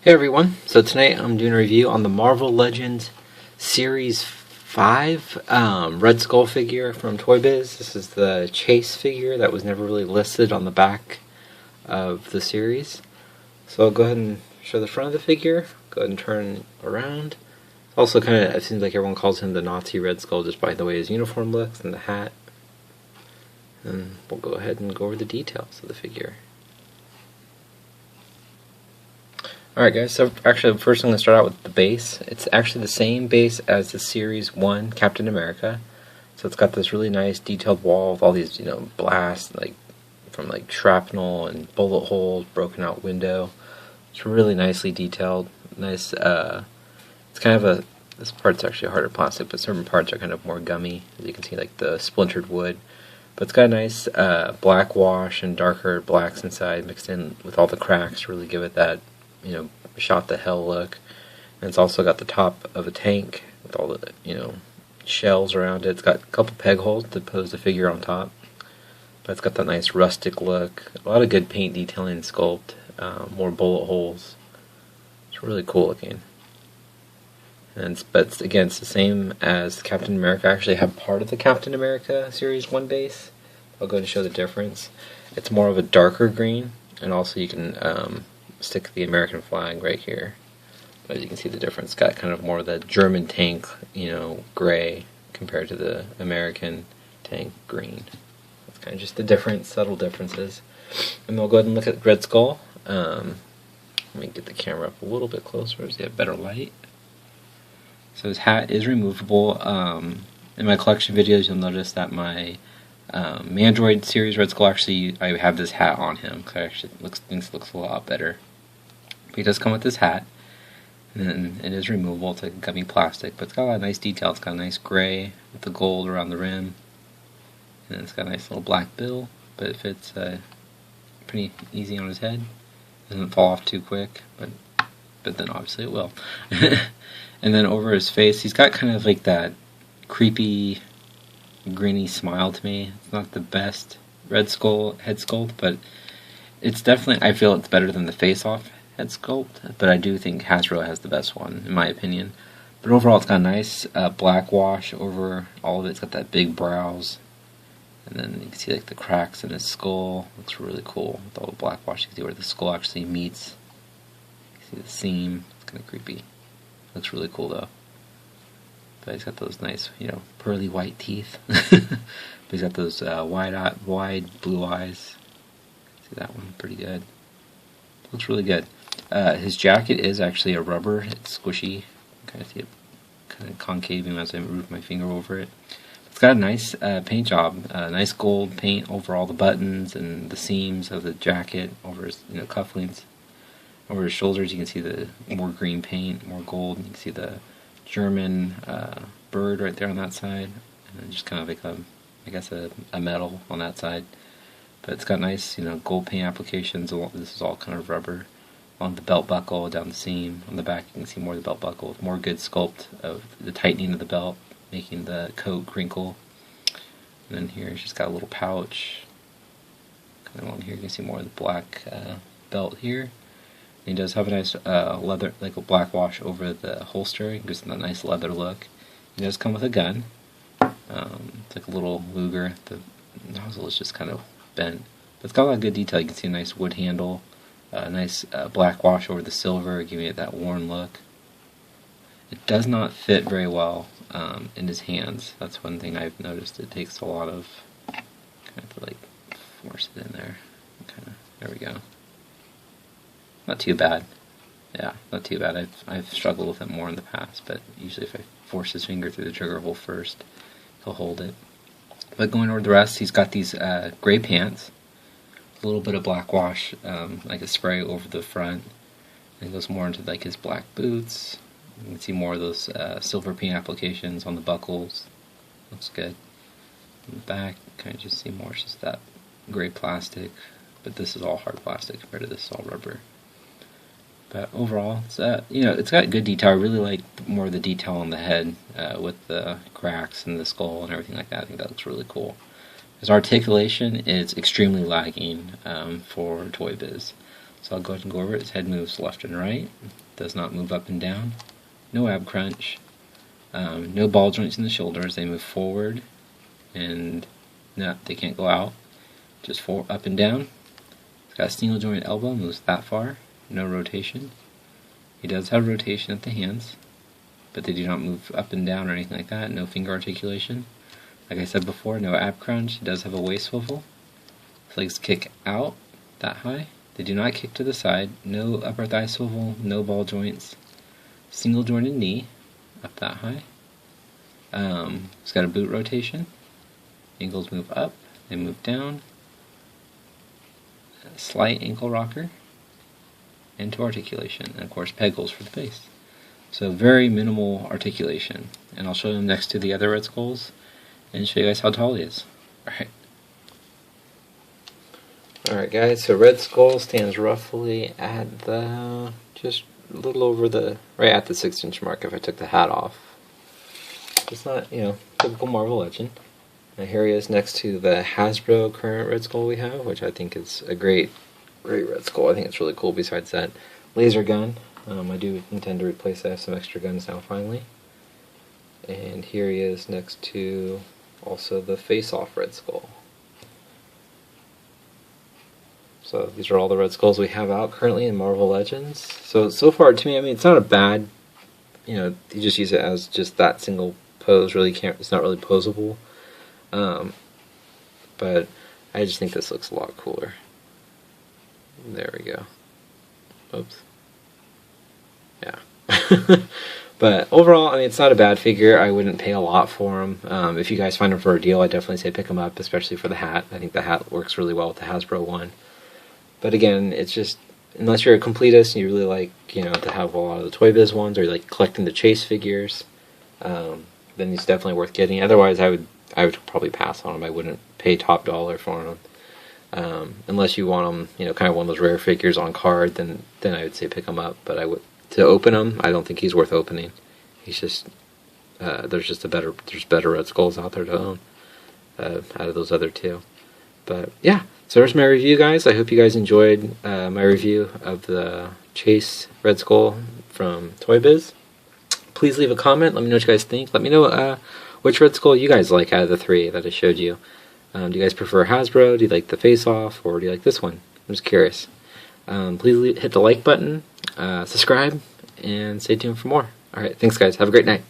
Hey everyone, so tonight I'm doing a review on the Marvel Legends Series 5 Red Skull figure from Toy Biz. This is the Chase figure that was never really listed on the back of the series. So I'll go ahead and show the front of the figure, go ahead and turn around. Also it seems like everyone calls him the Nazi Red Skull just by the way his uniform looks and the hat. And we'll go ahead and go over the details of the figure. Alright guys, so actually first I'm going to start out with the base. It's actually the same base as the Series 1 Captain America. So it's got this really nice detailed wall with all these, blasts from shrapnel and bullet holes, broken out window. It's really nicely detailed. Nice, it's kind of this part's actually harder plastic, but certain parts are kind of more gummy. As you can see, like the splintered wood. But it's got a nice black wash and darker blacks inside mixed in with all the cracks to really give it that shot the hell look. And it's also got the top of a tank with all the, shells around it. It's got a couple peg holes to pose the figure on top. But it's got that nice rustic look. A lot of good paint detailing and sculpt. More bullet holes. It's really cool looking. But again, it's the same as Captain America. I actually have part of the Captain America Series 1 base. I'll go ahead and show the difference. It's more of a darker green. And also you can stick the American flag right here, but you can see the difference. It's got kind of more of the German tank, gray compared to the American tank green. It's kind of just the different subtle differences. And we'll go ahead and look at Red Skull. Let me get the camera up a little bit closer so you have better light. So his hat is removable. In my collection videos, you'll notice that my Android series Red Skull, actually I have this hat on him because I actually thinks it looks a lot better. But he does come with this hat, and then it is removable. It's like gummy plastic, but it's got a lot of nice detail. It's got a nice gray with the gold around the rim, and it's got a nice little black bill, but it fits pretty easy on his head. Doesn't fall off too quick, but then obviously it will. And then over his face, he's got kind of like that creepy, grinny smile to me. It's not the best Red Skull head sculpt, but it's definitely, I feel it's better than the face-off head sculpt, but I do think Hasbro has the best one, in my opinion. But overall, it's got a nice black wash over all of it. It's got that big brows, and then you can see like the cracks in his skull. Looks really cool with all the black wash. You can see where the skull actually meets. You can see the seam. It's kind of creepy. Looks really cool though. But he's got those nice, pearly white teeth. But he's got those wide blue eyes. See that one? Pretty good. Looks really good. His jacket is actually a rubber. It's squishy. Kind of see it kind of concaving as I move my finger over it. It's got a nice paint job. Nice gold paint over all the buttons and the seams of the jacket, over his cufflinks. Over his shoulders you can see the more green paint, more gold. You can see the German bird right there on that side, and then just kind of like a metal on that side. But it's got nice, gold paint applications. This is all kind of rubber on the belt buckle, down the seam. On the back you can see more of the belt buckle with more good sculpt of the tightening of the belt, making the coat crinkle. And then here it's just got a little pouch. Kind of on here you can see more of the black belt here. And he does have a nice leather, like a black wash over the holster. It gives him a nice leather look. He does come with a gun. It's like a little Luger. The nozzle is just kind of bent. But it's got a lot of good detail. You can see a nice wood handle, a nice black wash over the silver, giving it that worn look. It does not fit very well in his hands. That's one thing I've noticed. It takes a lot of kind of force it in there. There we go. Not too bad. Yeah, not too bad. I've struggled with it more in the past, but usually if I force his finger through the trigger hole first, he'll hold it. But going over the rest, he's got these gray pants, a little bit of black wash, like a spray over the front, and it goes more into like his black boots. You can see more of those silver paint applications on the buckles. Looks good. In the back, kind of just see more just that gray plastic, but this is all hard plastic compared to this all rubber. But overall, it's it's got good detail. I really like more of the detail on the head with the cracks and the skull and everything like that. I think that looks really cool. His articulation is extremely lagging for Toy Biz. So I'll go ahead and go over it. His head moves left and right, does not move up and down. No ab crunch. No ball joints in the shoulders. They move forward, and no, they can't go out. Just up and down. He's got a single joint elbow, moves that far. No rotation. He does have rotation at the hands, but they do not move up and down or anything like that. No finger articulation. Like I said before, no ab crunch. He does have a waist swivel. His legs kick out that high. They do not kick to the side. No upper thigh swivel. No ball joints. Single jointed knee up that high. He's got a boot rotation. Ankles move up. They move down. A slight ankle rocker. And to articulation. And of course peg holes for the base. So very minimal articulation. And I'll show him next to the other Red Skulls and show you guys how tall he is. Alright guys, so Red Skull stands roughly at the, just a little over the, right at the 6-inch mark if I took the hat off. It's not, typical Marvel Legend. And here he is next to the Hasbro current Red Skull we have, which I think is a great Red Skull. I think it's really cool besides that laser gun. I do intend to replace that. I have some extra guns now finally. And here he is next to also the face-off Red Skull. So these are all the Red Skulls we have out currently in Marvel Legends. So far to me, I mean, it's not a bad, you just use it as just that single pose. Really can't, it's not really posable. But I just think this looks a lot cooler. There we go. Oops. Yeah. But overall, I mean, it's not a bad figure. I wouldn't pay a lot for him. If you guys find him for a deal, I definitely say pick him up, especially for the hat. I think the hat works really well with the Hasbro one. But again, it's just, unless you're a completist and you really like, to have a lot of the Toy Biz ones, or you like collecting the Chase figures, then it's definitely worth getting. Otherwise, I would probably pass on them. I wouldn't pay top dollar for them. Unless you want them, kind of one of those rare figures on card, then I would say pick them up. But to open them, I don't think he's worth opening. He's just, there's better Red Skulls out there to own out of those other two. But yeah, so there's my review, guys. I hope you guys enjoyed my review of the Chase Red Skull from Toy Biz. Please leave a comment. Let me know what you guys think. Let me know which Red Skull you guys like out of the three that I showed you. Do you guys prefer Hasbro? Do you like the face-off? Or do you like this one? I'm just curious. Please hit the like button, subscribe, and stay tuned for more. Alright, thanks guys. Have a great night.